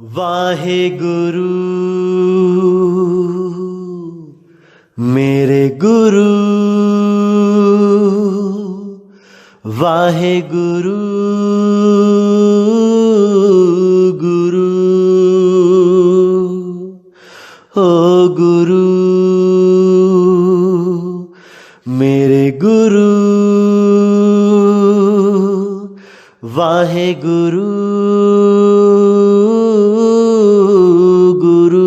वाहेगुरु मेरे गुरु, वाहेगुरु गुरु, ओ गुरु मेरे गुरु, वाहेगुरु गुरु।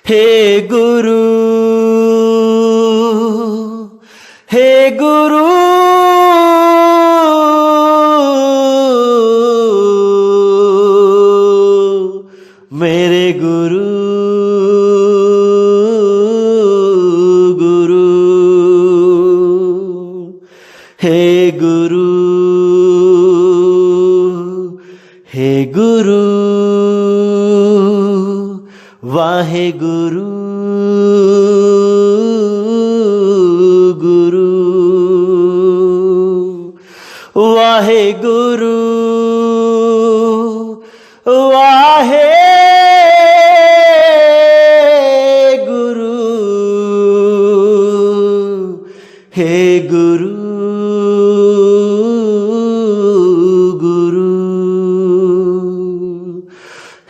हे गुरु, हे गुरु, मेरे गुरु, गुरु, हे गुरु, हे गुरु, वाहेगुरु गुरु, वाहेगुरु, वाहे गुरु, हे गुरु, गुरु,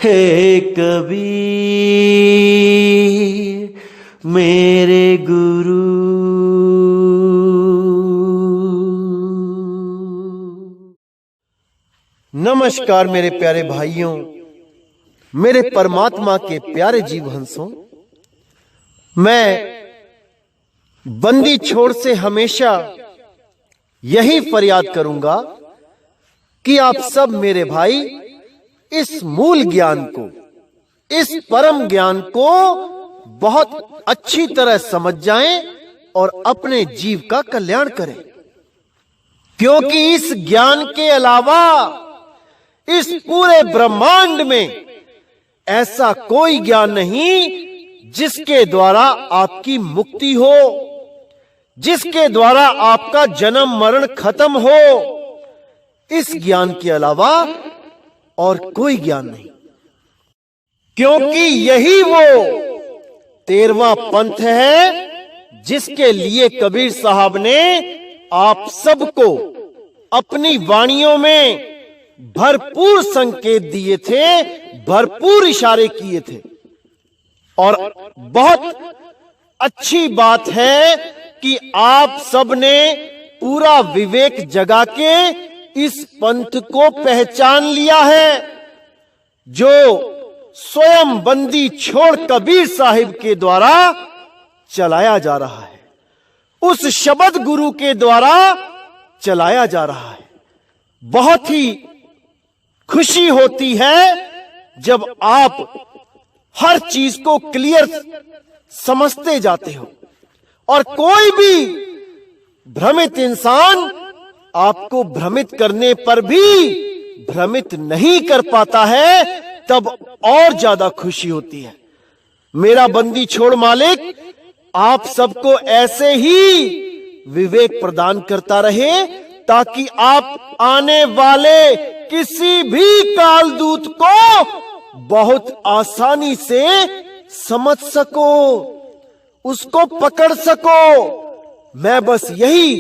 हे कबीर मेरे गुरु। नमस्कार मेरे प्यारे भाइयों, मेरे परमात्मा के प्यारे जीव हंसों। मैं बंदी छोड़ से हमेशा यही फरियाद करूंगा कि आप सब मेरे भाई इस मूल ज्ञान को, इस परम ज्ञान को बहुत अच्छी तरह समझ जाएं और अपने जीव का कल्याण करें, क्योंकि इस ज्ञान के अलावा इस पूरे ब्रह्मांड में ऐसा कोई ज्ञान नहीं जिसके द्वारा आपकी मुक्ति हो, जिसके द्वारा आपका जन्म मरण खत्म हो। इस ज्ञान के अलावा और कोई ज्ञान नहीं, क्योंकि यही वो 13वां पंथ है जिसके लिए कबीर साहब ने आप सबको अपनी वाणियों में भरपूर संकेत दिए थे, भरपूर इशारे किए थे। और बहुत अच्छी बात है कि आप सब ने पूरा विवेक जगा के इस पंथ को पहचान लिया है, जो स्वयं बंदी छोड़ कबीर साहिब के द्वारा चलाया जा रहा है, उस शब्द गुरु के द्वारा चलाया जा रहा है। बहुत ही खुशी होती है जब आप हर चीज को क्लियर समझते जाते हो और कोई भी भ्रमित इंसान आपको भ्रमित करने पर भी भ्रमित नहीं कर पाता है, तब और ज्यादा खुशी होती है। मेरा बंदी छोड़ मालिक आप सबको ऐसे ही विवेक प्रदान करता रहे, ताकि आप आने वाले किसी भी कालदूत को बहुत आसानी से समझ सको, उसको पकड़ सको। मैं बस यही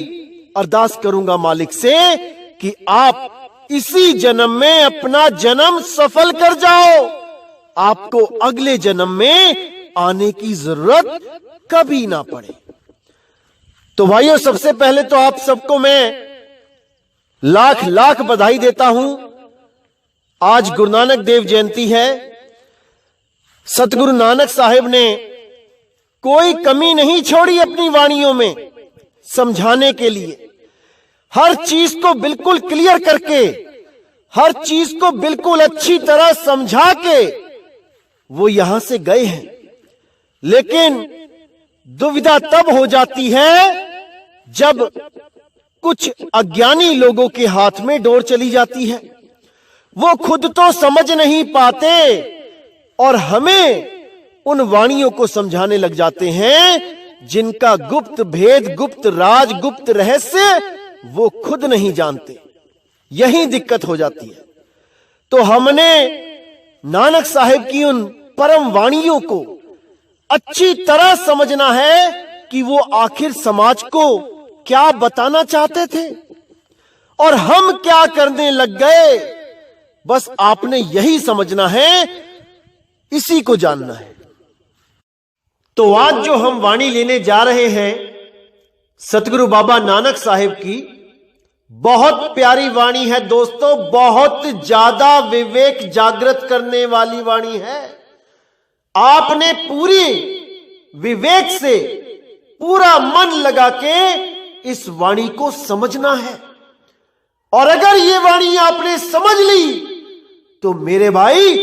अरदास करूंगा मालिक से कि आप इसी जन्म में अपना जन्म सफल कर जाओ, आपको अगले जन्म में आने की जरूरत कभी ना पड़े। तो भाइयों, सबसे पहले तो आप सबको मैं लाख लाख बधाई देता हूं। आज गुरु नानक देव जयंती है। सतगुरु नानक साहिब ने कोई कमी नहीं छोड़ी अपनी वाणियों में समझाने के लिए। हर चीज को बिल्कुल क्लियर करके, हर चीज को बिल्कुल अच्छी तरह समझा के वो यहां से गए हैं। लेकिन दुविधा तब हो जाती है जब कुछ अज्ञानी लोगों के हाथ में डोर चली जाती है। वो खुद तो समझ नहीं पाते और हमें उन वाणियों को समझाने लग जाते हैं जिनका गुप्त भेद, गुप्त राज, गुप्त रहस्य वो खुद नहीं जानते। यही दिक्कत हो जाती है। तो हमने नानक साहिब की उन परम वाणियों को अच्छी तरह समझना है कि वो आखिर समाज को क्या बताना चाहते थे और हम क्या करने लग गए। बस आपने यही समझना है, इसी को जानना है। तो आज जो हम वाणी लेने जा रहे हैं सतगुरु बाबा नानक साहिब की, बहुत प्यारी वाणी है दोस्तों, बहुत ज्यादा विवेक जागृत करने वाली वाणी है। आपने पूरी विवेक से पूरा मन लगा के इस वाणी को समझना है, और अगर ये वाणी आपने समझ ली तो मेरे भाई,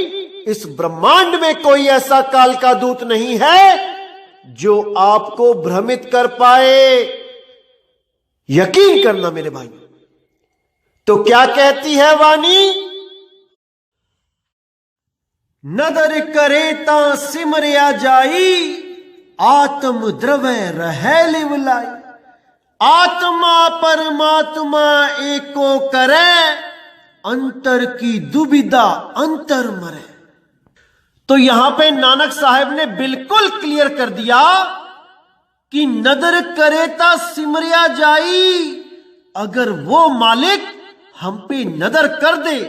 इस ब्रह्मांड में कोई ऐसा काल का दूत नहीं है जो आपको भ्रमित कर पाए। यकीन करना मेरे भाई। तो क्या कहती है वाणी? नदर करे ता सिमरिया जाई, आत्म द्रव्य रहे लिवलाई। आत्मा परमात्मा एको करे, अंतर की दुविधा अंतर मरे। तो यहां पे नानक साहब ने बिल्कुल क्लियर कर दिया कि नदर करे ता सिमरिया जाई। अगर वो मालिक हम पे नदर कर दे,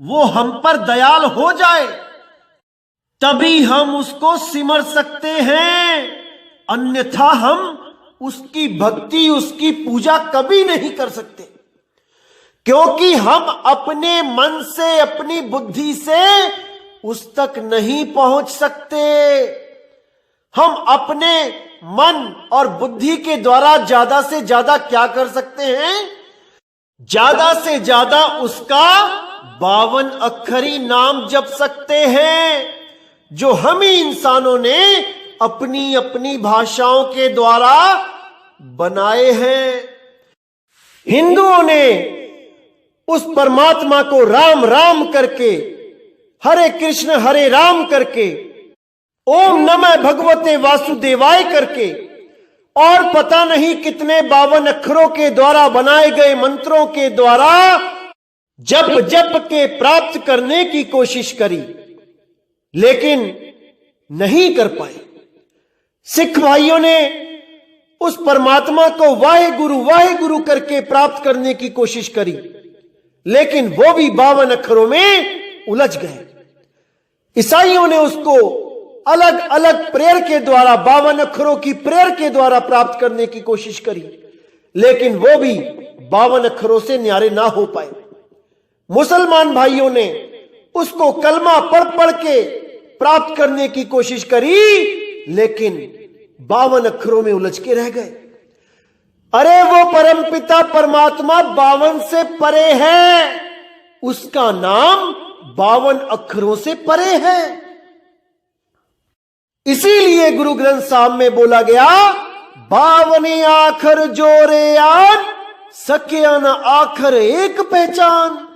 वो हम पर दयाल हो जाए, तभी हम उसको सिमर सकते हैं, अन्यथा हम उसकी भक्ति, उसकी पूजा कभी नहीं कर सकते। क्योंकि हम अपने मन से, अपनी बुद्धि से उस तक नहीं पहुंच सकते। हम अपने मन और बुद्धि के द्वारा ज्यादा से ज्यादा क्या कर सकते हैं? ज्यादा से ज्यादा उसका 52 अक्षरी नाम जप सकते हैं, जो हम ही इंसानों ने अपनी अपनी भाषाओं के द्वारा बनाए हैं। हिंदुओं ने उस परमात्मा को राम राम करके, हरे कृष्ण हरे राम करके, ओम नमः भगवते वासुदेवाय करके, और पता नहीं कितने 52 अक्षरों के द्वारा बनाए गए मंत्रों के द्वारा जप जप के प्राप्त करने की कोशिश करी, लेकिन नहीं कर पाए। सिख भाइयों ने उस परमात्मा को वाहे गुरु करके प्राप्त करने की कोशिश करी, लेकिन वो भी 52 अक्षरों में उलझ गए। ईसाइयों ने उसको अलग अलग प्रेयर के द्वारा, 52 अक्षरों की प्रेयर के द्वारा प्राप्त करने की कोशिश करी, लेकिन वो भी 52 अक्षरों से न्यारे ना हो पाए। मुसलमान भाइयों ने उसको कलमा पढ़ पढ़ के प्राप्त करने की कोशिश करी, लेकिन 52 अक्षरों में उलझ के रह गए। अरे वो परमपिता परमात्मा 52 से परे है, उसका नाम 52 अक्षरों से परे है। इसीलिए गुरु ग्रंथ साहब में बोला गया, 52 आखर जोरे आन, सकिया न आखर एक पहचान।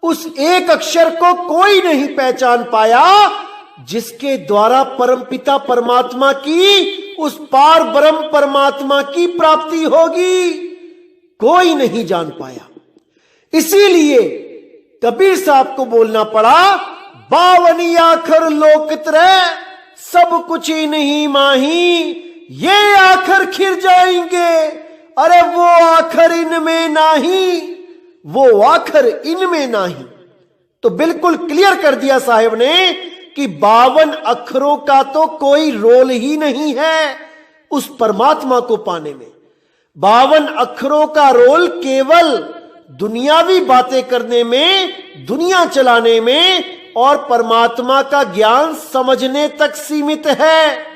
उस एक अक्षर को कोई नहीं पहचान पाया जिसके द्वारा परमपिता परमात्मा की, उस पार ब्रह्म परमात्मा की प्राप्ति होगी, कोई नहीं जान पाया। इसीलिए कबीर साहब को बोलना पड़ा, 52 आखर लोकत्रय, सब कुछ ही नहीं माही, ये आखर खिर जाएंगे, अरे वो आखर इनमें नहीं, वो आखर इनमें नहीं। तो बिल्कुल क्लियर कर दिया साहिब ने कि 52 अक्षरों का तो कोई रोल ही नहीं है उस परमात्मा को पाने में। 52 अक्षरों का रोल केवल दुनियावी बातें करने में, दुनिया चलाने में और परमात्मा का ज्ञान समझने तक सीमित है।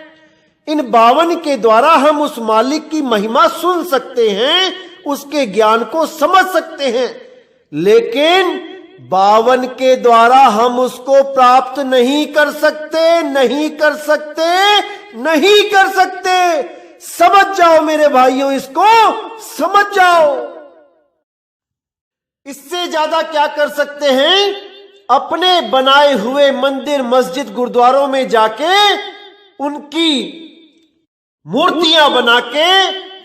इन 52 के द्वारा हम उस मालिक की महिमा सुन सकते हैं, उसके ज्ञान को समझ सकते हैं, लेकिन 52 के द्वारा हम उसको प्राप्त नहीं कर सकते, नहीं कर सकते, नहीं कर सकते। समझ जाओ मेरे भाइयों, इसको समझ जाओ। इससे ज्यादा क्या कर सकते हैं? अपने बनाए हुए मंदिर, मस्जिद, गुरुद्वारों में जाके उनकी मूर्तियां बना के,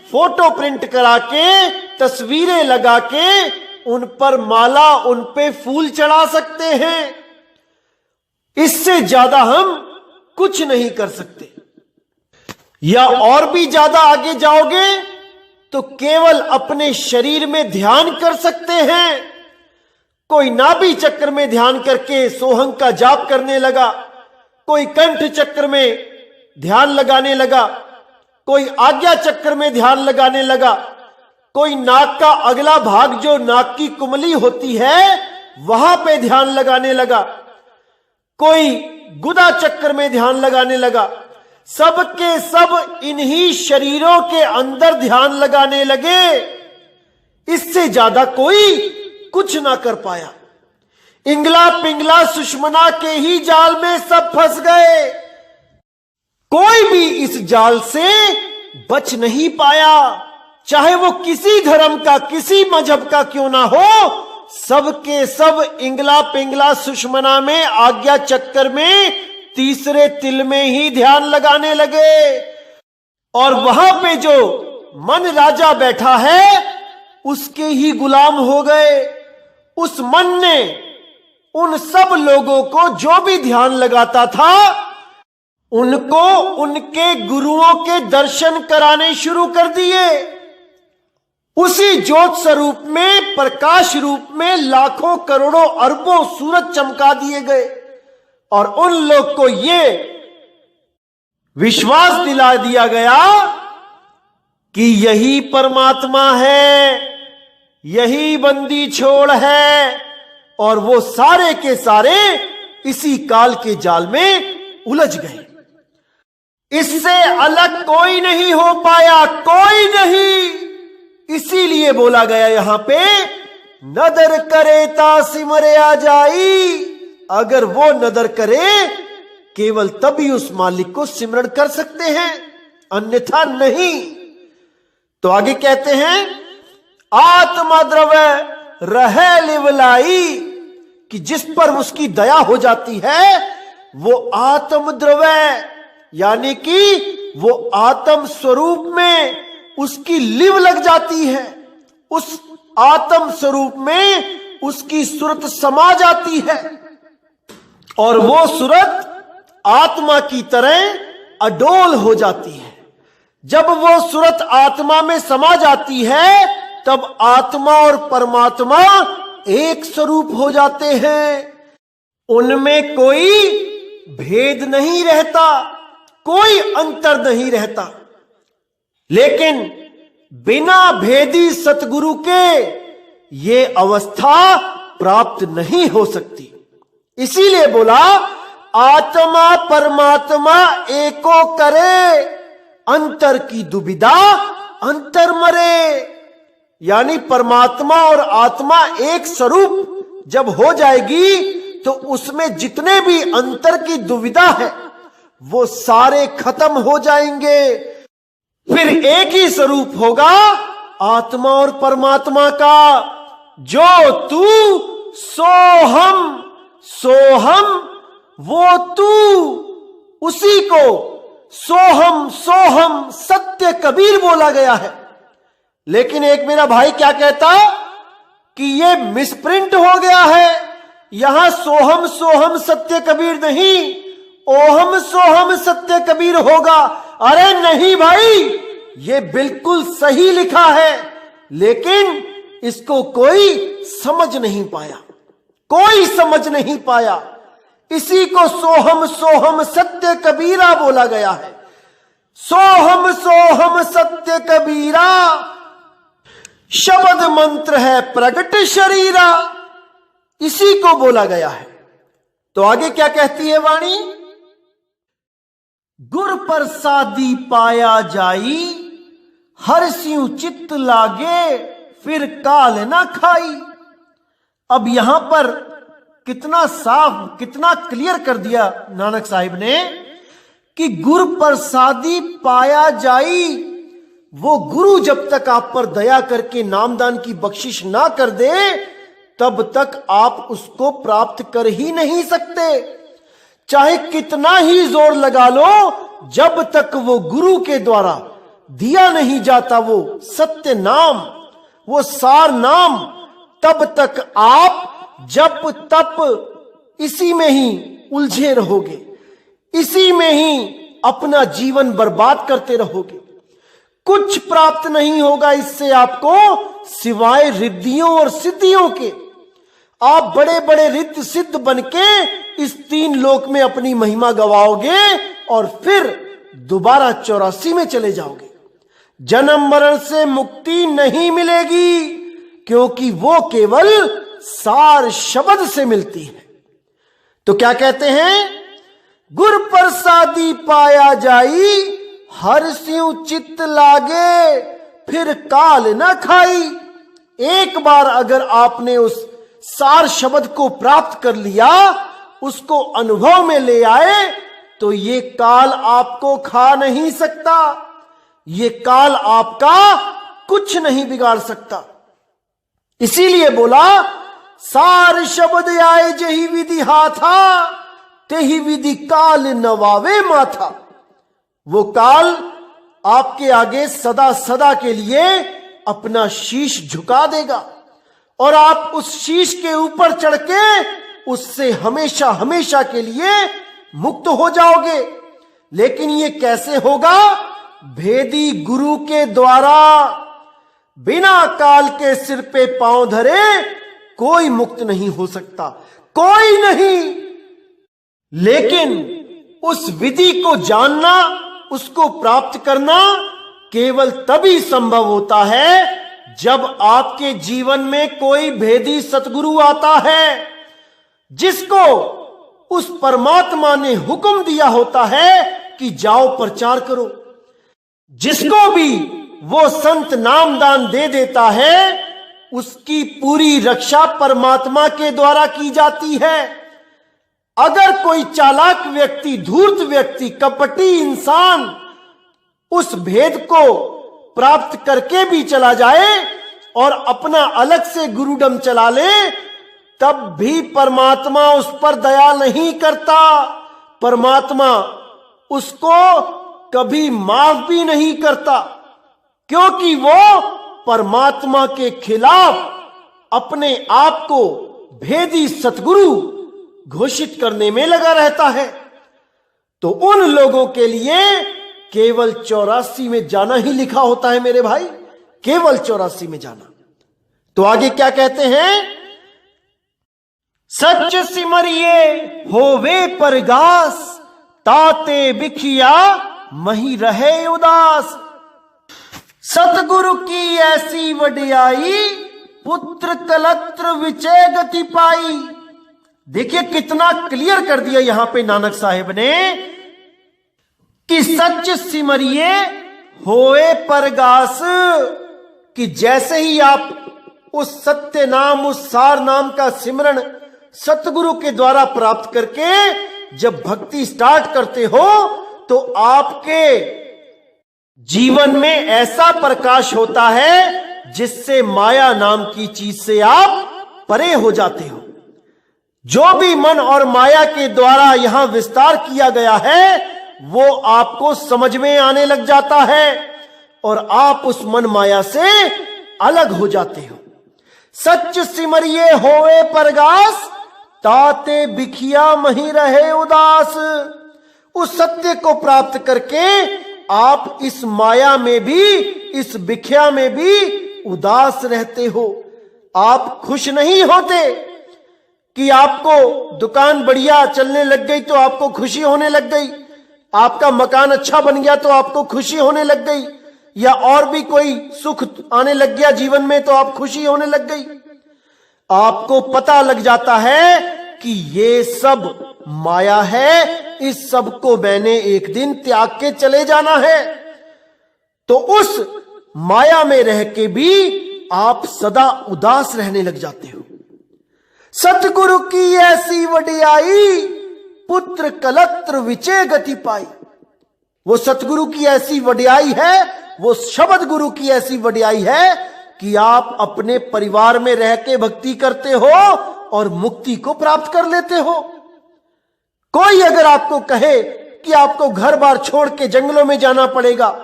फोटो प्रिंट करा के, तस्वीरें लगा के उन पर माला, उन पे फूल चढ़ा सकते हैं। इससे ज्यादा हम कुछ नहीं कर सकते। या और भी ज्यादा आगे जाओगे तो केवल अपने शरीर में ध्यान कर सकते हैं। कोई नाभि चक्र में ध्यान करके सोहंग का जाप करने लगा, कोई कंठ चक्र में ध्यान लगाने लगा, कोई आज्ञा चक्र में ध्यान लगाने लगा, कोई नाक का अगला भाग जो नाक की कुमली होती है वहां पे ध्यान लगाने लगा, कोई गुदा चक्र में ध्यान लगाने लगा। सब के सब इन्हीं शरीरों के अंदर ध्यान लगाने लगे। इससे ज्यादा कोई कुछ ना कर पाया। इंगला पिंगला सुषमना के ही जाल में सब फंस गए। कोई भी इस जाल से बच नहीं पाया, चाहे वो किसी धर्म का, किसी मजहब का क्यों ना हो। सब के सब इंगला पिंगला सुषमना में, आज्ञा चक्कर में, तीसरे तिल में ही ध्यान लगाने लगे। और वहां पे जो मन राजा बैठा है उसके ही गुलाम हो गए। उस मन ने उन सब लोगों को जो भी ध्यान लगाता था उनको उनके गुरुओं के दर्शन कराने शुरू कर दिए। उसी ज्योत स्वरूप में, प्रकाश रूप में लाखों करोड़ों अरबों सूरज चमका दिए गए और उन लोग को ये विश्वास दिला दिया गया कि यही परमात्मा है, यही बंदी छोड़ है। और वो सारे के सारे इसी काल के जाल में उलझ गए। इससे अलग कोई नहीं हो पाया, कोई नहीं। इसीलिए बोला गया यहां पे, नदर करे ता सिमरे आ जाई। अगर वो नदर करे केवल तभी उस मालिक को सिमरण कर सकते हैं, अन्यथा नहीं। तो आगे कहते हैं, आत्मा द्रव्य रहे लिवलाई, कि जिस पर उसकी दया हो जाती है वो आत्म द्रव्य, यानी कि वो आत्म स्वरूप में उसकी लिव लग जाती है। उस आत्म स्वरूप में उसकी सूरत समा जाती है और वो सूरत आत्मा की तरह अडोल हो जाती है। जब वो सूरत आत्मा में समा जाती है तब आत्मा और परमात्मा एक स्वरूप हो जाते हैं। उनमें कोई भेद नहीं रहता, कोई अंतर नहीं रहता। लेकिन बिना भेदी सतगुरु के ये अवस्था प्राप्त नहीं हो सकती। इसीलिए बोला, आत्मा परमात्मा एको करे, अंतर की दुविधा अंतर मरे। यानी परमात्मा और आत्मा एक स्वरूप जब हो जाएगी तो उसमें जितने भी अंतर की दुविधा है वो सारे खत्म हो जाएंगे। फिर एक ही स्वरूप होगा आत्मा और परमात्मा का, जो तू सो हम, सो हम वो तू। उसी को सोहम सोहम सत्य कबीर बोला गया है। लेकिन एक मेरा भाई क्या कहता कि ये मिसप्रिंट हो गया है, यहां सोहम सोहम सत्य कबीर नहीं, ओहम सोहम सत्य कबीर होगा। अरे नहीं भाई, ये बिल्कुल सही लिखा है, लेकिन इसको कोई समझ नहीं पाया, कोई समझ नहीं पाया। इसी को सोहम सोहम सत्य कबीरा बोला गया है। सोहम सोहम सत्य कबीरा शब्द मंत्र है प्रगट शरीरा, इसी को बोला गया है। तो आगे क्या कहती है वाणी, गुर प्रसादी पाया जाई, हर सिंह चित्त लागे, फिर काल ना खाई। अब यहां पर कितना साफ, कितना क्लियर कर दिया नानक साहिब ने कि गुर प्रसादी पाया जाई। वो गुरु जब तक आप पर दया करके नामदान की बख्शिश ना कर दे तब तक आप उसको प्राप्त कर ही नहीं सकते। चाहे कितना ही जोर लगा लो, जब तक वो गुरु के द्वारा दिया नहीं जाता वो सत्य नाम, वो सार नाम, तब तक आप जप तप इसी में ही उलझे रहोगे, इसी में ही अपना जीवन बर्बाद करते रहोगे। कुछ प्राप्त नहीं होगा इससे आपको सिवाय रिद्धियों और सिद्धियों के। आप बड़े बड़े रिद्ध सिद्ध बनके इस 3 लोक में अपनी महिमा गवाओगे और फिर दोबारा 84 में चले जाओगे। जन्म मरण से मुक्ति नहीं मिलेगी, क्योंकि वो केवल सार शब्द से मिलती है। तो क्या कहते हैं? गुर प्रसादी पाया जाई, हर स्यु चित्त लागे, फिर काल न खाई। एक बार अगर आपने उस सार शब्द को प्राप्त कर लिया, उसको अनुभव में ले आए, तो ये काल आपको खा नहीं सकता, ये काल आपका कुछ नहीं बिगाड़ सकता। इसीलिए बोला, सार शब्द आए जही विधि हाथा, तेही विधि काल नवावे माथा। वो काल आपके आगे सदा सदा के लिए अपना शीश झुका देगा और आप उस शीश के ऊपर चढ़ के उससे हमेशा हमेशा के लिए मुक्त हो जाओगे। लेकिन ये कैसे होगा? भेदी गुरु के द्वारा। बिना काल के सिर पे पांव धरे कोई मुक्त नहीं हो सकता, कोई नहीं। लेकिन उस विधि को जानना, उसको प्राप्त करना केवल तभी संभव होता है जब आपके जीवन में कोई भेदी सतगुरु आता है, जिसको उस परमात्मा ने हुक्म दिया होता है कि जाओ प्रचार करो। जिसको भी वो संत नामदान दे देता है, उसकी पूरी रक्षा परमात्मा के द्वारा की जाती है। अगर कोई चालाक व्यक्ति, धूर्त व्यक्ति, कपटी इंसान उस भेद को प्राप्त करके भी चला जाए और अपना अलग से गुरुडम चला ले, तब भी परमात्मा उस पर दया नहीं करता। परमात्मा उसको कभी माफ भी नहीं करता, क्योंकि वो परमात्मा के खिलाफ अपने आप को भेदी सतगुरु घोषित करने में लगा रहता है। तो उन लोगों के लिए केवल 84 में जाना ही लिखा होता है मेरे भाई, केवल 84 में जाना। तो आगे क्या कहते हैं? सच सिमरिए होवे परगास, ताते बिखिया मही रहे उदास। सतगुरु की ऐसी वडियाई, पुत्र कलत्र विचय गति पाई। देखिए कितना क्लियर कर दिया यहां पे नानक साहिब ने कि सच सिमरिए होए परगास, कि जैसे ही आप उस सत्य नाम, उस सार नाम का सिमरन सतगुरु के द्वारा प्राप्त करके जब भक्ति स्टार्ट करते हो, तो आपके जीवन में ऐसा प्रकाश होता है जिससे माया नाम की चीज से आप परे हो जाते हो। जो भी मन और माया के द्वारा यहां विस्तार किया गया है, वो आपको समझ में आने लग जाता है और आप उस मन माया से अलग हो जाते हो। सच सिमरिए होवे परगास, ताते बिखिया मही रहे उदास। उस सत्य को प्राप्त करके आप इस माया में भी, इस बिखिया में भी उदास रहते हो। आप खुश नहीं होते कि आपको दुकान बढ़िया चलने लग गई तो आपको खुशी होने लग गई, आपका मकान अच्छा बन गया तो आपको खुशी होने लग गई, या और भी कोई सुख आने लग गया जीवन में तो आप खुशी होने लग गई। आपको पता लग जाता है कि ये सब माया है, इस सब को मैंने एक दिन त्याग के चले जाना है। तो उस माया में रह के भी आप सदा उदास रहने लग जाते हो। सतगुरु की ऐसी वडियाई, पुत्र कलत्र विचय गति पाई। वो सतगुरु की ऐसी वडियाई है, वो शब्द गुरु की ऐसी वडियाई है कि आप अपने परिवार में रह के भक्ति करते हो और मुक्ति को प्राप्त कर लेते हो। कोई अगर आपको कहे कि आपको घर बार छोड़ के जंगलों में जाना पड़ेगा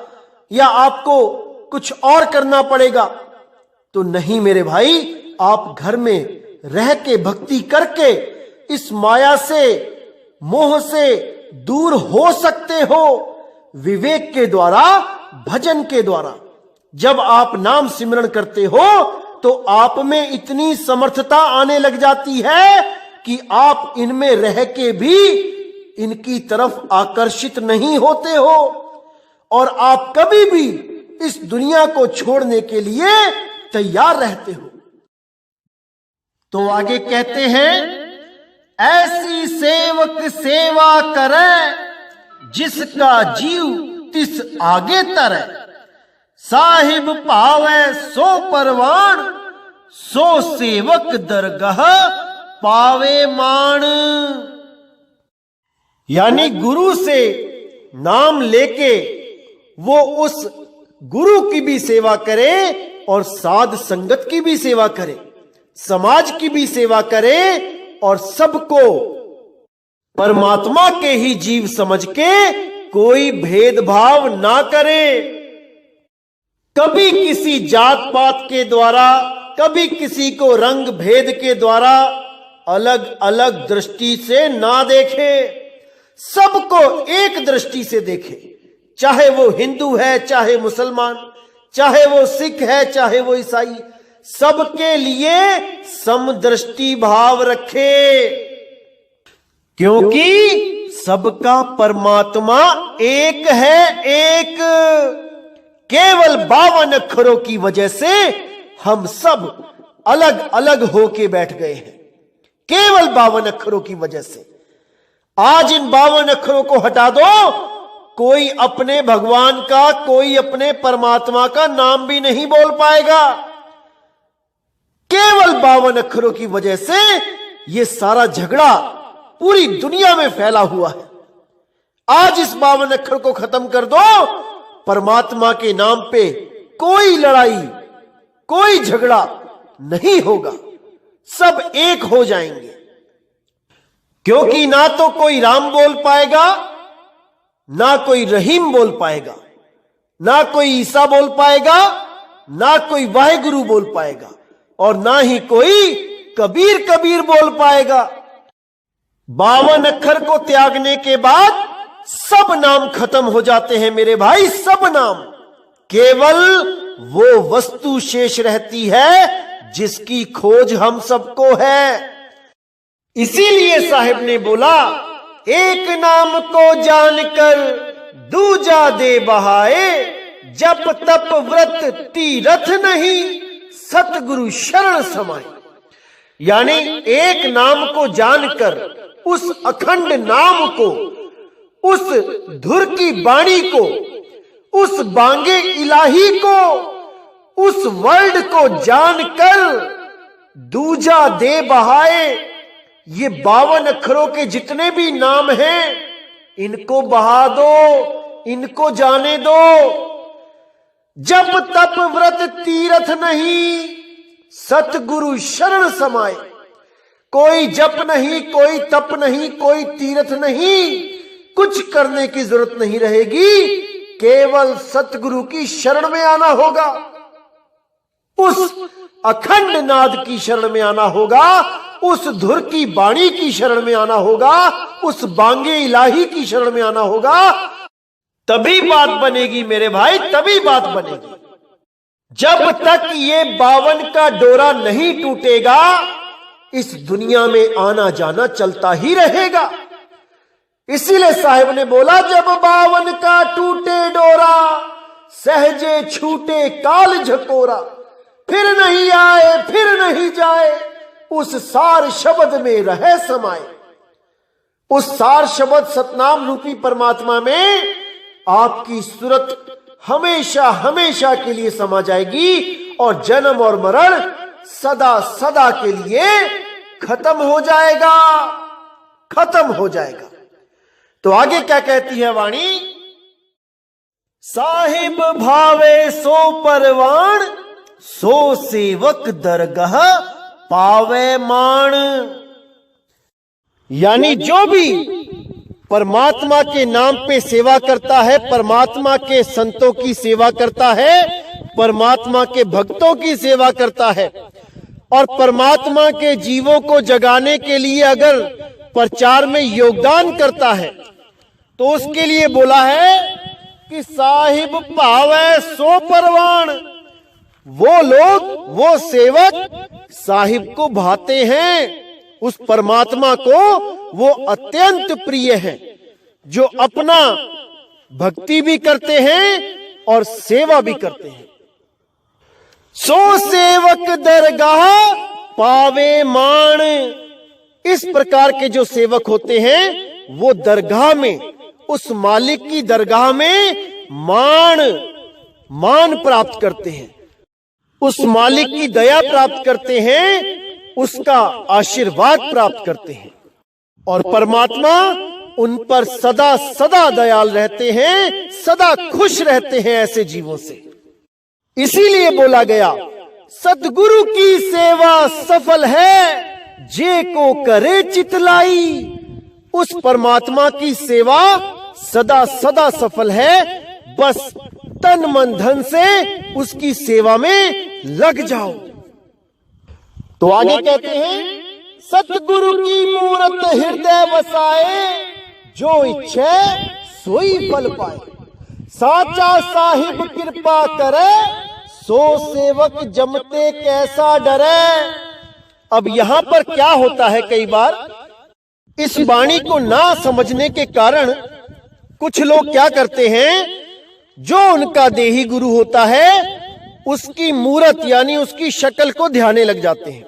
या आपको कुछ और करना पड़ेगा, तो नहीं मेरे भाई, आप घर में रह के भक्ति करके इस माया से, मोह से दूर हो सकते हो, विवेक के द्वारा, भजन के द्वारा। जब आप नाम सिमरण करते हो तो आप में इतनी समर्थता आने लग जाती है कि आप इनमें रह के भी इनकी तरफ आकर्षित नहीं होते हो और आप कभी भी इस दुनिया को छोड़ने के लिए तैयार रहते हो। तो आगे कहते हैं, ऐसी सेवक सेवा करे, जिसका जीव तिस आगे तरे, साहिब पावे सो परवान, सो सेवक दरगाह पावे मान। यानी गुरु से नाम लेके वो उस गुरु की भी सेवा करे और साध संगत की भी सेवा करे, समाज की भी सेवा करे और सबको परमात्मा के ही जीव समझ के कोई भेदभाव ना करे। कभी किसी जात पात के द्वारा, कभी किसी को रंग भेद के द्वारा अलग अलग दृष्टि से ना देखे, सबको एक दृष्टि से देखे। चाहे वो हिंदू है, चाहे मुसलमान, चाहे वो सिख है, चाहे वो ईसाई, सबके लिए समदृष्टि भाव रखे, क्योंकि सबका परमात्मा एक है, एक। केवल 52 अक्षरों की वजह से हम सब अलग अलग होके बैठ गए हैं, केवल 52 अक्षरों की वजह से। आज इन 52 अक्षरों को हटा दो, कोई अपने भगवान का, कोई अपने परमात्मा का नाम भी नहीं बोल पाएगा। केवल 52 अक्षरों की वजह से ये सारा झगड़ा पूरी दुनिया में फैला हुआ है। आज इस 52 अक्षर को खत्म कर दो, परमात्मा के नाम पे कोई लड़ाई, कोई झगड़ा नहीं होगा, सब एक हो जाएंगे। क्योंकि ना तो कोई राम बोल पाएगा, ना कोई रहीम बोल पाएगा, ना कोई ईसा बोल पाएगा, ना कोई वाहेगुरु बोल पाएगा और ना ही कोई कबीर कबीर बोल पाएगा। 52 अक्षर को त्यागने के बाद सब नाम खत्म हो जाते हैं मेरे भाई, सब नाम। केवल वो वस्तु शेष रहती है जिसकी खोज हम सबको है। इसीलिए साहिब ने बोला, एक नाम को जानकर दूजा दे बहाए, जप तप व्रत तीरथ नहीं, सतगुरु शरण समाए। यानी एक नाम को जानकर, उस अखंड नाम को, उस धुर की बाणी को, उस बांगे इलाही को, उस वर्ल्ड को जानकर दूजा दे बहाए। ये 52 अक्षरों के जितने भी नाम हैं, इनको बहा दो, इनको जाने दो। जब तप व्रत तीरथ नहीं, सतगुरु शरण समाए। कोई जप नहीं, कोई तप नहीं, कोई तीर्थ नहीं, कुछ करने की जरूरत नहीं रहेगी, केवल सतगुरु की शरण में आना होगा, उस अखंड नाद की शरण में आना होगा, उस धुर की बाणी की शरण में आना होगा, उस बांगे इलाही की शरण में आना होगा। तभी बात बनेगी मेरे भाई, तभी बात बनेगी। जब तक ये 52 का डोरा नहीं टूटेगा, इस दुनिया में आना जाना चलता ही रहेगा। इसीलिए साहिब ने बोला, जब 52 का टूटे डोरा, सहजे छूटे काल झकोरा, फिर नहीं आए फिर नहीं जाए, उस सार शब्द में रहे समाए। उस सार शब्द सतनाम रूपी परमात्मा में आपकी सूरत हमेशा हमेशा के लिए समा जाएगी और जन्म और मरण सदा सदा के लिए खत्म हो जाएगा, खत्म हो जाएगा। तो आगे क्या कहती है वाणी? साहिब भावे सो परवान, सो सेवक दरगाह पावे मान। यानी जो भी परमात्मा के नाम पे सेवा करता है, परमात्मा के संतों की सेवा करता है, परमात्मा के भक्तों की सेवा करता है और परमात्मा के जीवों को जगाने के लिए अगर प्रचार में योगदान करता है तो उसके लिए बोला है कि साहिब भावै सो परवान। वो लोग, वो सेवक साहिब को भाते हैं, उस परमात्मा को वो अत्यंत प्रिय है, जो अपना भक्ति भी करते हैं और सेवा भी करते हैं। सो सेवक दरगाह पावे मान। इस प्रकार के जो सेवक होते हैं वो दरगाह में, उस मालिक की दरगाह में मान प्राप्त करते हैं, उस मालिक की दया प्राप्त करते हैं, उसका आशीर्वाद प्राप्त करते हैं और परमात्मा उन पर सदा सदा दयाल रहते हैं, सदा खुश रहते हैं ऐसे जीवों से। इसीलिए बोला गया सतगुरु की सेवा सफल है, जे को करे चितलाई। उस परमात्मा की सेवा सदा सदा सफल है, बस तन मन धन से उसकी सेवा में लग जाओ। तो आगे कहते हैं सतगुरु की मूरत हृदय बसाए, जो इच्छे सोई फल पाए। साचा साहिब कृपा करे, सो सेवक जमते कैसा डरे। अब यहां पर क्या होता है, कई बार इस वाणी को ना समझने के कारण कुछ लोग क्या करते हैं, जो उनका देही गुरु होता है उसकी मूरत यानी उसकी शक्ल को ध्याने लग जाते हैं,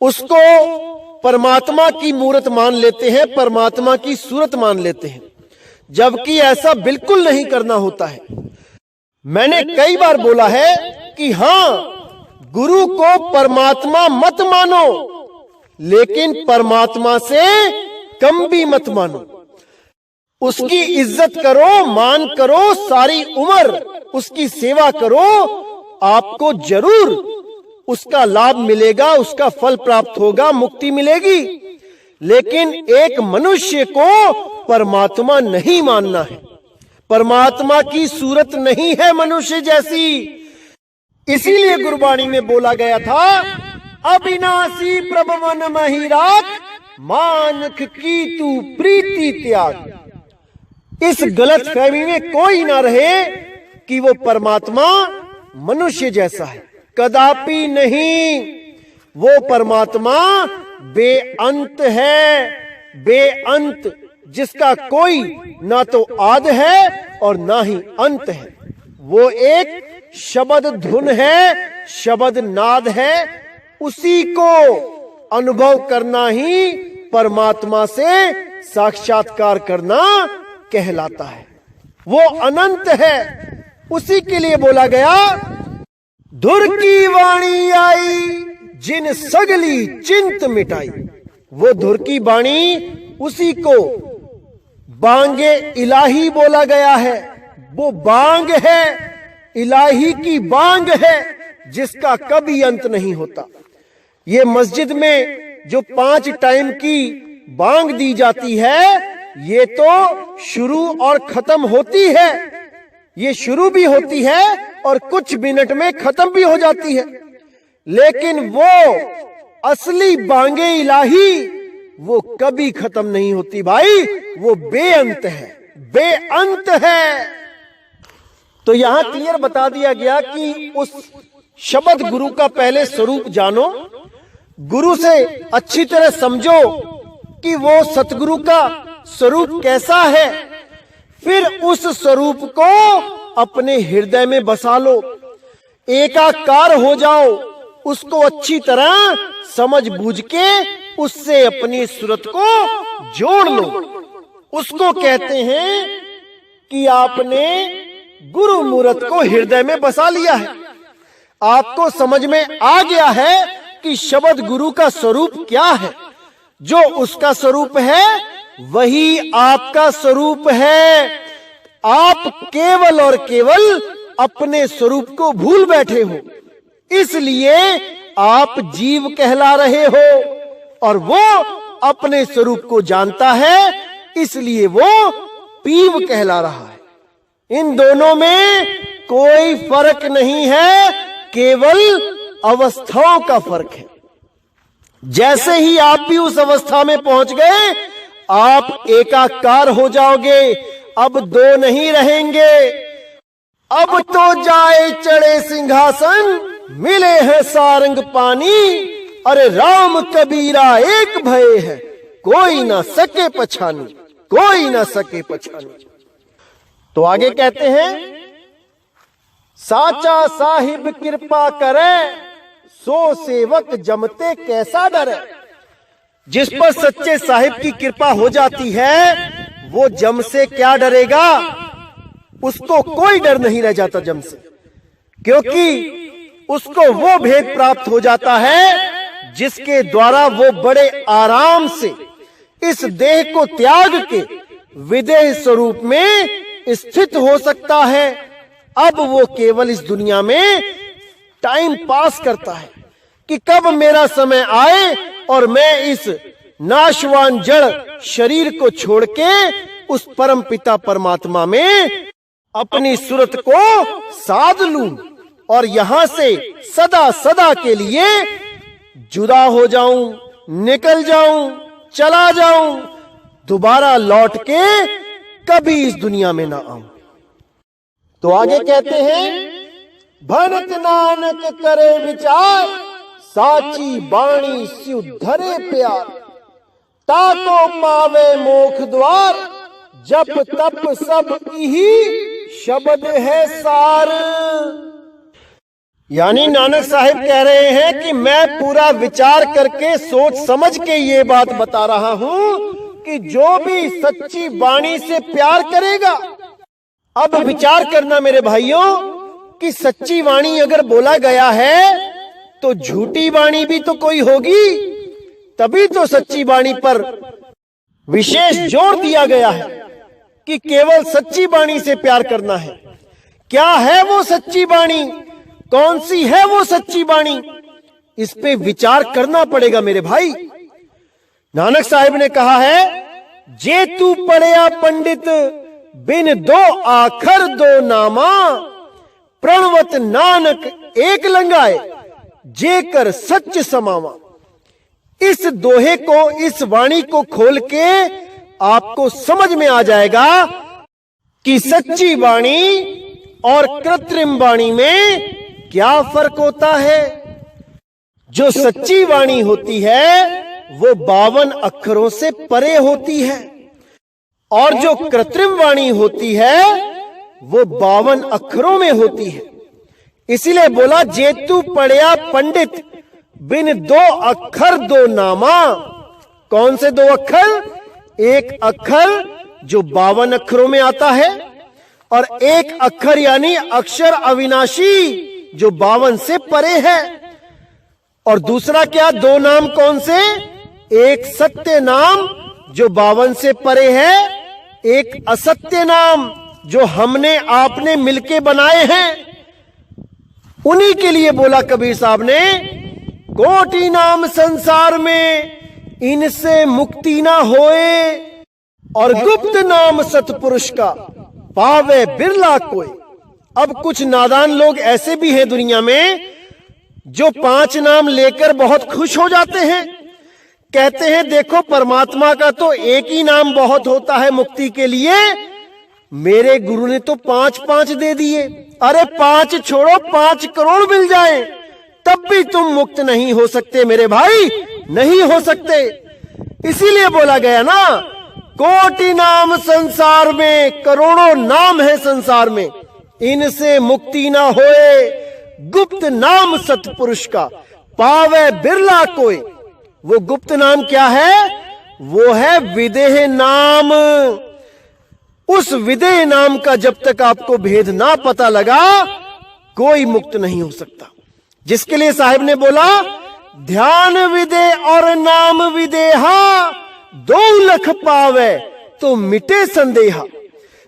उसको परमात्मा की मूरत मान लेते हैं, परमात्मा की सूरत मान लेते हैं, जबकि ऐसा बिल्कुल नहीं करना होता है। मैंने कई बार बोला है कि हां, गुरु को परमात्मा मत मानो, लेकिन परमात्मा से कम भी मत मानो। उसकी इज्जत करो, मान करो, सारी उम्र उसकी सेवा करो, आपको जरूर उसका लाभ मिलेगा, उसका फल प्राप्त होगा, मुक्ति मिलेगी। लेकिन एक मनुष्य को परमात्मा नहीं मानना है, परमात्मा की सूरत नहीं है मनुष्य जैसी। इसीलिए गुरबाणी में बोला गया था अविनाशी प्रभवन महिरात, मानक की तू प्रीति त्याग। इस गलत फहमी में कोई ना रहे कि वो परमात्मा मनुष्य जैसा है, कदापि नहीं। वो परमात्मा बेअंत है, बेअंत, जिसका कोई ना तो आद है और ना ही अंत है। वो एक शब्द धुन है, शब्द नाद है, उसी को अनुभव करना ही परमात्मा से साक्षात्कार करना कहलाता है। वो अनंत है, उसी के लिए बोला गया धुर की वाणी आई, जिन सगली चिंत मिटाई। वो धुर की वाणी, उसी को बांगे इलाही बोला गया है। वो बांग है, इलाही की बांग है, जिसका कभी अंत नहीं होता। ये मस्जिद में जो 5 टाइम की बांग दी जाती है, ये तो शुरू और खत्म होती है, ये शुरू भी होती है और कुछ मिनट में खत्म भी हो जाती है। लेकिन वो असली बांगे इलाही वो कभी खत्म नहीं होती भाई, वो बेअंत है, बेअंत है। तो यहां क्लियर बता दिया गया कि उस शब्द गुरु का पहले स्वरूप जानो, गुरु से अच्छी तरह समझो कि वो सतगुरु का स्वरूप कैसा है, फिर उस स्वरूप को अपने हृदय में बसा लो, एकाकार हो जाओ, उसको अच्छी तरह समझ बूझ के उससे अपनी सूरत को जोड़ लो। उसको कहते हैं कि आपने गुरु मूरत को हृदय में बसा लिया है, आपको समझ में आ गया है कि शब्द गुरु का स्वरूप क्या है। जो उसका स्वरूप है वही आपका स्वरूप है। आप केवल और केवल अपने स्वरूप को भूल बैठे हो, इसलिए आप जीव कहला रहे हो, और वो अपने स्वरूप को जानता है, इसलिए वो पीव कहला रहा है। इन दोनों में कोई फर्क नहीं है, केवल अवस्थाओं का फर्क है। जैसे ही आप भी उस अवस्था में पहुंच गए, आप एकाकार हो जाओगे, अब दो नहीं रहेंगे। अब तो जाए चढ़े सिंहासन, मिले हैं सारंग पानी, अरे राम कबीरा एक भय है, कोई ना सके पछानी, कोई ना सके पछानी। तो आगे कहते हैं, साचा साहिब कृपा करे, सो सेवक जमते कैसा डरे। जिस पर सच्चे साहिब की कृपा हो जाती है, वो जम से क्या डरेगा, उसको कोई डर नहीं रह जाता जम से, क्योंकि उसको वो भेद प्राप्त हो जाता है जिसके द्वारा वो बड़े आराम से इस देह को त्याग के विदेह स्वरूप में स्थित हो सकता है। अब वो केवल इस दुनिया में टाइम पास करता है कि कब मेरा समय आए और मैं इस नाशवान जड़ शरीर को छोड़ के उस परम पिता परमात्मा में अपनी सूरत को साध लूं और यहां से सदा सदा के लिए जुदा हो जाऊं, निकल जाऊं, चला जाऊं, दोबारा लौट के कभी इस दुनिया में ना आऊं। तो आगे कहते हैं, भनत नानक करे विचार, साची बाणी स्यु धरे प्यार, ताको पावे मोख द्वार, जप तप सब ही शब्द है सार। यानी नानक साहिब कह रहे हैं कि मैं पूरा विचार करके सोच समझ के ये बात बता रहा हूं कि जो भी सच्ची वाणी से प्यार करेगा। अब विचार करना मेरे भाइयों कि सच्ची वाणी अगर बोला गया है तो झूठी वाणी भी तो कोई होगी, तभी तो सच्ची वाणी पर विशेष जोर दिया गया है कि केवल सच्ची वाणी से प्यार करना है। क्या है वो सच्ची वाणी, कौन सी है वो सच्ची वाणी, इस पे विचार करना पड़ेगा मेरे भाई। नानक साहिब ने कहा है, जे तू पढ़या पंडित बिन दो आखर दो नामा, प्रणवत नानक एक लंगाए, जे कर सच समावा। इस दोहे को, इस वाणी को खोल के आपको समझ में आ जाएगा कि सच्ची वाणी और कृत्रिम वाणी में क्या फर्क होता है। जो सच्ची वाणी होती है वो 52 अक्षरों से परे होती है और जो कृत्रिम वाणी होती है वो 52 अक्षरों में होती है। इसीलिए बोला, जेतु पढ़या पंडित बिन दो अक्षर दो नामा। कौन से दो अक्षर? एक अक्षर जो 52 अक्षरों में आता है और एक अक्षर यानी अक्षर अविनाशी जो 52 से परे है। और दूसरा क्या? दो नाम कौन से? एक सत्य नाम जो 52 से परे है, एक असत्य नाम जो हमने आपने मिलके बनाए हैं। उन्हीं के लिए बोला कबीर साहब ने, कोटि नाम संसार में इनसे मुक्ति ना होए, और गुप्त नाम सतपुरुष का पावे बिरला कोई। अब कुछ नादान लोग ऐसे भी हैं दुनिया में जो 5 नाम लेकर बहुत खुश हो जाते हैं। कहते हैं देखो परमात्मा का तो एक ही नाम बहुत होता है मुक्ति के लिए, मेरे गुरु ने तो 5-5 दे दिए। अरे 5 छोड़ो, 5 करोड़ मिल जाए तब भी तुम मुक्त नहीं हो सकते मेरे भाई, नहीं हो सकते। इसीलिए बोला गया ना, कोटि नाम संसार में, करोड़ों नाम है संसार में, इनसे मुक्ति ना होए, गुप्त नाम सतपुरुष का पावे बिरला कोई। वो गुप्त नाम क्या है? वो है विदेह नाम। उस विदेह नाम का जब तक आपको भेद ना पता लगा, कोई मुक्त नहीं हो सकता। जिसके लिए साहिब ने बोला, ध्यान विदे और नाम विदेहा, 2 लख पावे तो मिटे संदेहा।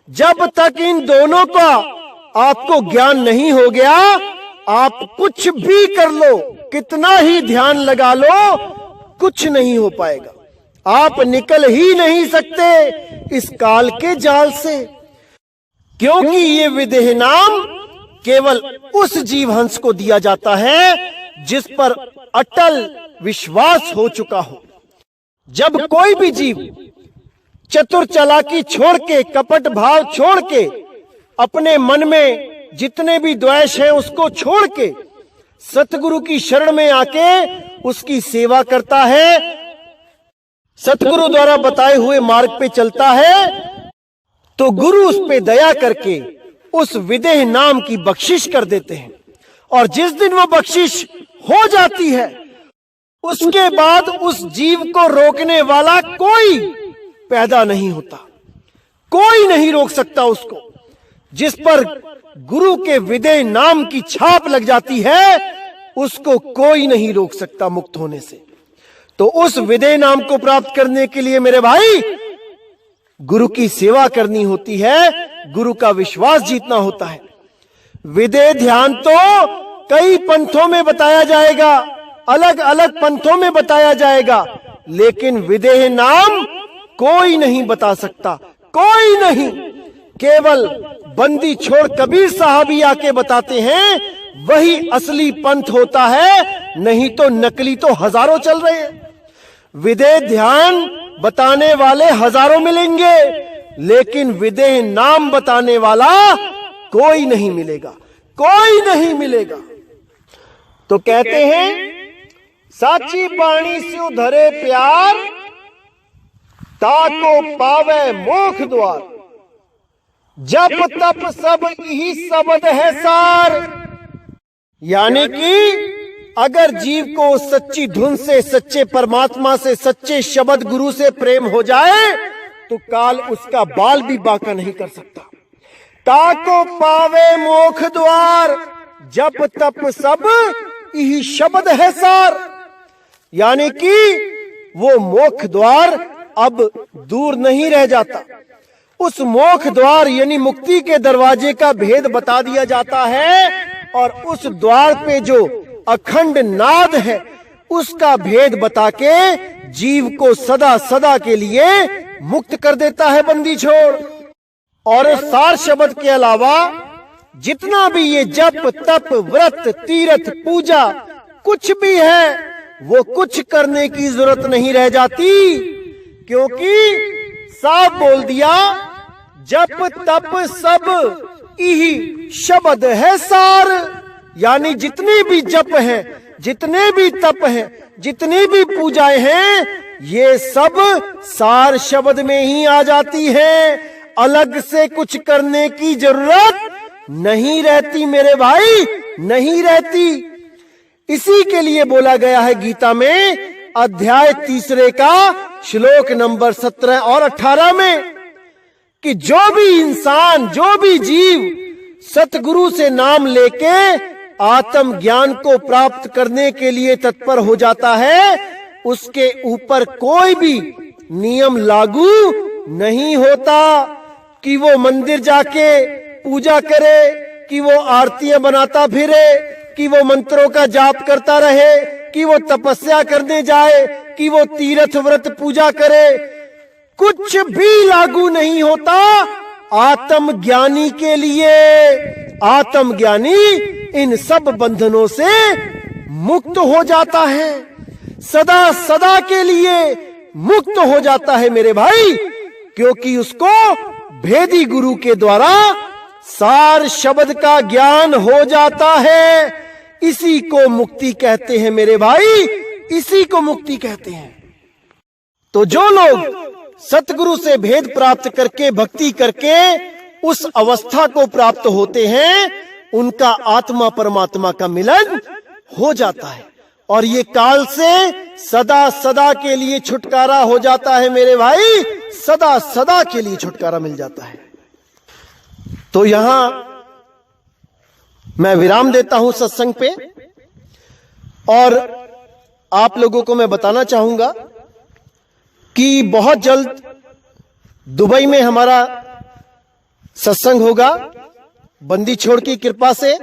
जब तक इन दोनों का आपको ज्ञान नहीं हो गया, आप कुछ भी कर लो, कितना ही ध्यान लगा लो, कुछ नहीं हो पाएगा। आप निकल ही नहीं सकते इस काल के जाल से, क्योंकि ये विदेह नाम केवल उस जीव हंस को दिया जाता है जिस पर अटल विश्वास हो चुका हो। जब कोई भी जीव चतुर चालाकी छोड़ के, कपट भाव छोड़ के, अपने मन में जितने भी द्वेष है उसको छोड़ के सतगुरु की शरण में आके उसकी सेवा करता है, सतगुरु द्वारा बताए हुए मार्ग पे चलता है, तो गुरु उस पे दया करके उस विदेह नाम की बख्शिश कर देते हैं। और जिस दिन वो बख्शिश हो जाती है, उसके बाद उस जीव को रोकने वाला कोई पैदा नहीं होता, कोई नहीं रोक सकता उसको। जिस पर गुरु के विदेह नाम की छाप लग जाती है, उसको कोई नहीं रोक सकता मुक्त होने से। तो उस विदेह नाम को प्राप्त करने के लिए मेरे भाई गुरु की सेवा करनी होती है, गुरु का विश्वास जीतना होता है। विदेह ध्यान तो कई पंथों में बताया जाएगा, अलग अलग पंथों में बताया जाएगा, लेकिन विदेह नाम कोई नहीं बता सकता, कोई नहीं। केवल बंदी छोड़ कबीर साहब ही आके बताते हैं, वही असली पंथ होता है, नहीं तो नकली तो हजारों चल रहे हैं। विदेह ध्यान बताने वाले हजारों मिलेंगे, लेकिन विदेह नाम बताने वाला कोई नहीं मिलेगा, कोई नहीं मिलेगा। तो कहते हैं, साची पानी से उधरे प्यार, ताको पावे मोख द्वार, जप तप सब यही शब्द है सार। यानी कि अगर जीव को सच्ची धुन से, सच्चे परमात्मा से, सच्चे शब्द गुरु से प्रेम हो जाए, तो काल उसका बाल भी बांका नहीं कर सकता। ताको पावे मोख द्वार, जप तप सब यही शब्द है सार। यानी कि वो मोक्ष द्वार अब दूर नहीं रह जाता। उस मोक्ष द्वार यानी मुक्ति के दरवाजे का भेद बता दिया जाता है, और उस द्वार पे जो अखंड नाद है उसका भेद बता के जीव को सदा सदा के लिए मुक्त कर देता है बंदी छोड़। और सार शब्द के अलावा जितना भी ये जप तप व्रत तीर्थ पूजा कुछ भी है, वो कुछ करने की जरूरत नहीं रह जाती, क्योंकि साफ बोल दिया, जप तप सब यही शब्द है सार। यानी जितने भी जप हैं, जितने भी तप हैं, जितनी भी पूजाएं हैं, ये सब सार शब्द में ही आ जाती हैं। अलग से कुछ करने की जरूरत नहीं रहती मेरे भाई, नहीं रहती। इसी के लिए बोला गया है गीता में अध्याय 3 का श्लोक नंबर 17 और 18 में, कि जो भी इंसान, जो भी जीव सतगुरु से नाम लेके आत्म ज्ञान को प्राप्त करने के लिए तत्पर हो जाता है, उसके ऊपर कोई भी नियम लागू नहीं होता कि वो मंदिर जाके पूजा करे, कि वो आरतियां बनाता फिरे, कि वो मंत्रों का जाप करता रहे, कि वो तपस्या करने जाए, कि वो तीर्थ व्रत पूजा करे। कुछ भी लागू नहीं होता आत्मज्ञानी के लिए। आत्मज्ञानी इन सब बंधनों से मुक्त हो जाता है, सदा सदा के लिए मुक्त हो जाता है मेरे भाई, क्योंकि उसको भेदी गुरु के द्वारा सार शब्द का ज्ञान हो जाता है। इसी को मुक्ति कहते हैं मेरे भाई, इसी को मुक्ति कहते हैं। तो जो लोग सतगुरु से भेद प्राप्त करके भक्ति करके उस अवस्था को प्राप्त होते हैं, उनका आत्मा परमात्मा का मिलन हो जाता है, और ये काल से सदा सदा के लिए छुटकारा हो जाता है मेरे भाई, सदा सदा के लिए छुटकारा मिल जाता है। तो यहां मैं विराम देता हूं सत्संग पे, और आप लोगों को मैं बताना चाहूंगा कि बहुत जल्द दुबई में हमारा सत्संग होगा बंदी छोड़ की कृपा से,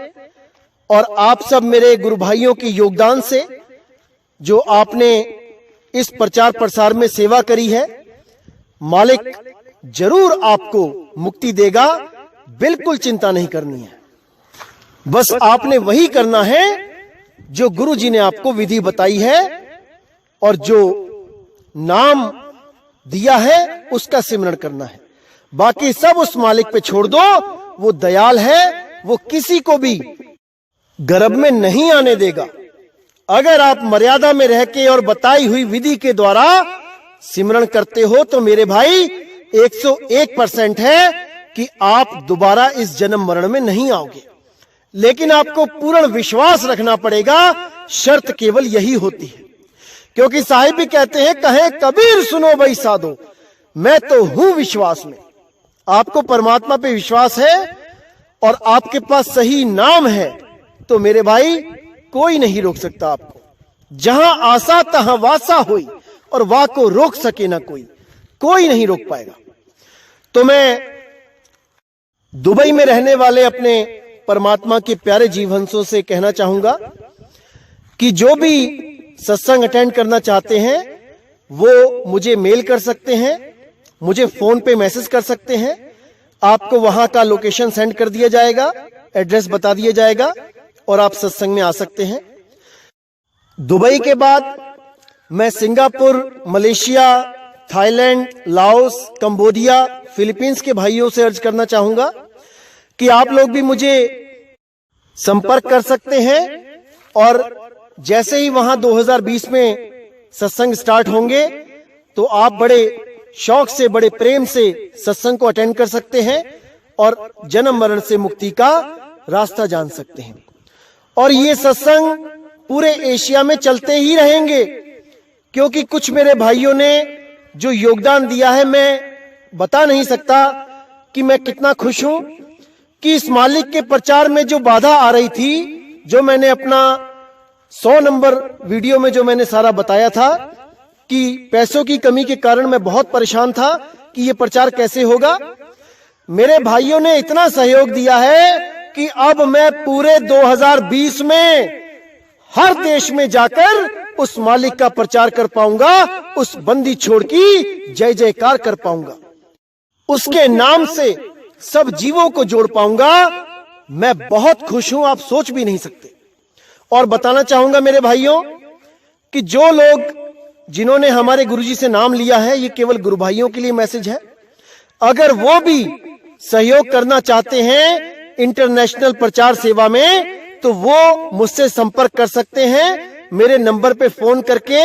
और आप सब मेरे गुरु भाइयों की योगदान से, जो आपने इस प्रचार प्रसार में सेवा करी है, मालिक जरूर आपको मुक्ति देगा। बिल्कुल चिंता नहीं करनी है, बस आपने वही करना है जो गुरु जी ने आपको विधि बताई है और जो नाम दिया है उसका सिमरण करना है। बाकी सब उस मालिक पे छोड़ दो। वो दयाल है, वो किसी को भी गर्भ में नहीं आने देगा। अगर आप मर्यादा में रह के और बताई हुई विधि के द्वारा सिमरण करते हो तो मेरे भाई 101% है कि आप दोबारा इस जन्म मरण में नहीं आओगे। लेकिन आपको पूर्ण विश्वास रखना पड़ेगा। शर्त केवल यही होती है, क्योंकि साहिब भी कहते हैं, कहे कबीर सुनो भाई साधो, मैं तो हूं विश्वास में। आपको परमात्मा पे विश्वास है और आपके पास सही नाम है तो मेरे भाई कोई नहीं रोक सकता आपको। जहां आशा तहां वासा हुई और वाह को रोक सके ना कोई नहीं रोक पाएगा। तो मैं दुबई में रहने वाले अपने परमात्मा के प्यारे जीवहंसों से कहना चाहूंगा कि जो भी सत्संग अटेंड करना चाहते हैं वो मुझे मेल कर सकते हैं, मुझे फोन पे मैसेज कर सकते हैं। आपको वहां का लोकेशन सेंड कर दिया जाएगा, एड्रेस बता दिया जाएगा और आप सत्संग में आ सकते हैं। दुबई के बाद मैं Singapore, Malaysia, Thailand, Laos, Cambodia, Philippines के भाइयों से अर्ज करना चाहूंगा कि आप लोग भी मुझे संपर्क कर सकते हैं। और जैसे ही वहां 2020 में सत्संग स्टार्ट होंगे तो आप बड़े शौक से, बड़े प्रेम से सत्संग को अटेंड कर सकते हैं और जन्म मरण से मुक्ति का रास्ता जान सकते हैं। और ये सत्संग पूरे एशिया में चलते ही रहेंगे, क्योंकि कुछ मेरे भाइयों ने जो योगदान दिया है, मैं बता नहीं सकता कि मैं कितना खुश हूं कि इस मालिक के प्रचार में जो बाधा आ रही थी, जो मैंने अपना 100 नंबर वीडियो में जो मैंने सारा बताया था कि पैसों की कमी के कारण मैं बहुत परेशान था कि ये प्रचार कैसे होगा, मेरे भाइयों ने इतना सहयोग दिया है कि अब मैं पूरे 2020 में हर देश में जाकर उस मालिक का प्रचार कर पाऊंगा, उस बंदी छोड़ की जय जयकार कर पाऊंगा, उसके नाम से सब जीवों को जोड़ पाऊंगा। मैं बहुत खुश हूं, आप सोच भी नहीं सकते। और बताना चाहूंगा मेरे भाइयों कि जो लोग जिन्होंने हमारे गुरुजी से नाम लिया है, ये केवल गुरु भाइयों के लिए मैसेज है। अगर वो भी सहयोग करना चाहते हैं इंटरनेशनल प्रचार सेवा में तो वो मुझसे संपर्क कर सकते हैं, मेरे नंबर पे फोन करके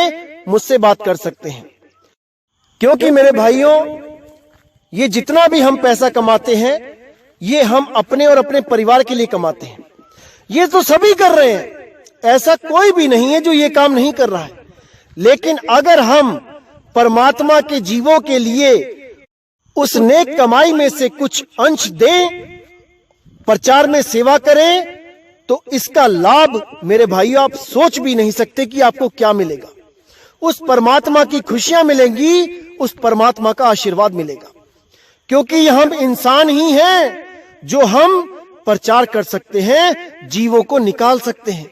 मुझसे बात कर सकते हैं। क्योंकि मेरे भाइयों, ये जितना भी हम पैसा कमाते हैं ये हम अपने और अपने परिवार के लिए कमाते हैं। ये तो सभी कर रहे हैं, ऐसा कोई भी नहीं है जो ये काम नहीं कर रहा है। लेकिन अगर हम परमात्मा के जीवों के लिए उस नेक कमाई में से कुछ अंश दें, प्रचार में सेवा करें, तो इसका लाभ मेरे भाइयों आप सोच भी नहीं सकते कि आपको क्या मिलेगा। उस परमात्मा की खुशियां मिलेंगी, उस परमात्मा का आशीर्वाद मिलेगा। क्योंकि हम इंसान ही हैं जो हम प्रचार कर सकते हैं, जीवों को निकाल सकते हैं।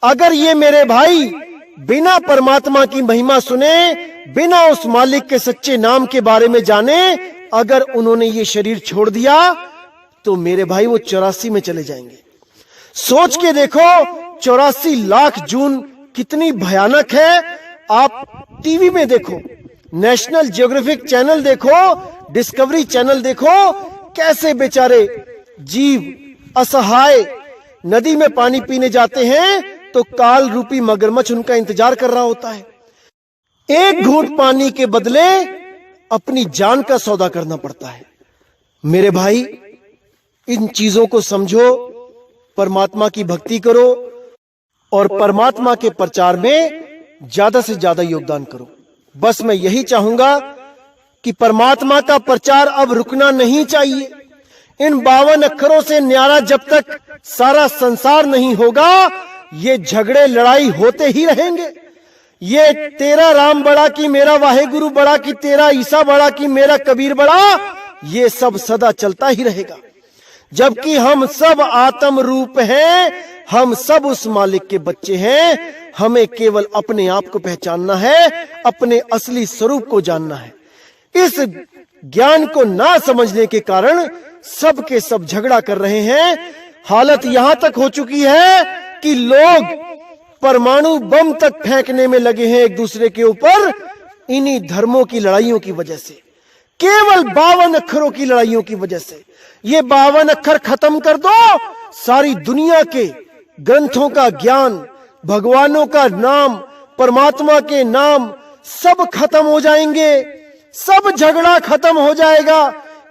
अगर ये मेरे भाई बिना परमात्मा की महिमा सुने, बिना उस मालिक के सच्चे नाम के बारे में जाने, अगर उन्होंने ये शरीर छोड़ दिया तो मेरे भाई वो 84 में चले जाएंगे। सोच के देखो, 84 लाख जून कितनी भयानक है। आप टीवी में देखो, नेशनल ज्योग्राफिक चैनल देखो, डिस्कवरी चैनल देखो, कैसे बेचारे जीव असहाय नदी में पानी पीने जाते हैं तो काल रूपी मगरमच्छ उनका इंतजार कर रहा होता है। एक घूंट पानी के बदले अपनी जान का सौदा करना पड़ता है। मेरे भाई, इन चीजों को समझो, परमात्मा की भक्ति करो और परमात्मा के प्रचार में ज्यादा से ज्यादा योगदान करो। बस मैं यही चाहूंगा कि परमात्मा का प्रचार अब रुकना नहीं चाहिए। इन 52 अक्षरों से न्यारा जब तक सारा संसार नहीं होगा, ये झगड़े लड़ाई होते ही रहेंगे। ये तेरा राम बड़ा कि मेरा वाहेगुरु बड़ा कि तेरा ईसा बड़ा कि मेरा कबीर बड़ा, ये सब सदा चलता ही रहेगा। जबकि हम सब आत्म रूप हैं, हम सब उस मालिक के बच्चे हैं। हमें केवल अपने आप को पहचानना है, अपने असली स्वरूप को जानना है। इस ज्ञान को ना समझने के कारण सब के सब झगड़ा कर रहे हैं। हालत यहां तक हो चुकी है कि लोग परमाणु बम तक फेंकने में लगे हैं एक दूसरे के ऊपर, इन्हीं धर्मों की लड़ाइयों की वजह से, केवल 52 अक्षरों की लड़ाइयों की वजह से। ये 52 अक्षर खत्म कर दो, सारी दुनिया के ग्रंथों का ज्ञान, भगवानों का नाम, परमात्मा के नाम सब खत्म हो जाएंगे, सब झगड़ा खत्म हो जाएगा।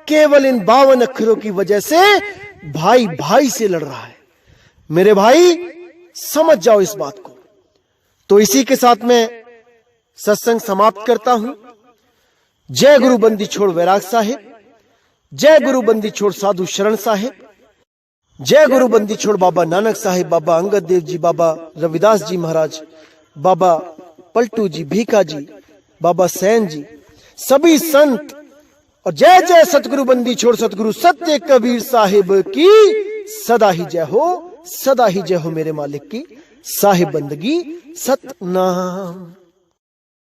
केवल इन 52 अक्षरों की वजह से भाई भाई से लड़ रहा है। मेरे भाई समझ जाओ इस बात को। तो इसी के साथ मैं सत्संग समाप्त करता हूं। जय गुरु बंदी छोड़ वैराग साहिब, जय गुरु बंदी छोड़ साधु शरण साहिब, जय गुरु बंदी छोड़ बाबा नानक साहिब, बाबा अंगद देव जी, बाबा रविदास जी महाराज, बाबा पलटू जी, भीखा जी, बाबा सैन जी, सभी संत, और जय जय सतगुरु बंदी छोड़ सतगुरु सत्य कबीर साहिब की सदा ही जय हो, सदा ही जय हो मेरे मालिक की। साहिब बंदगी सतनाम।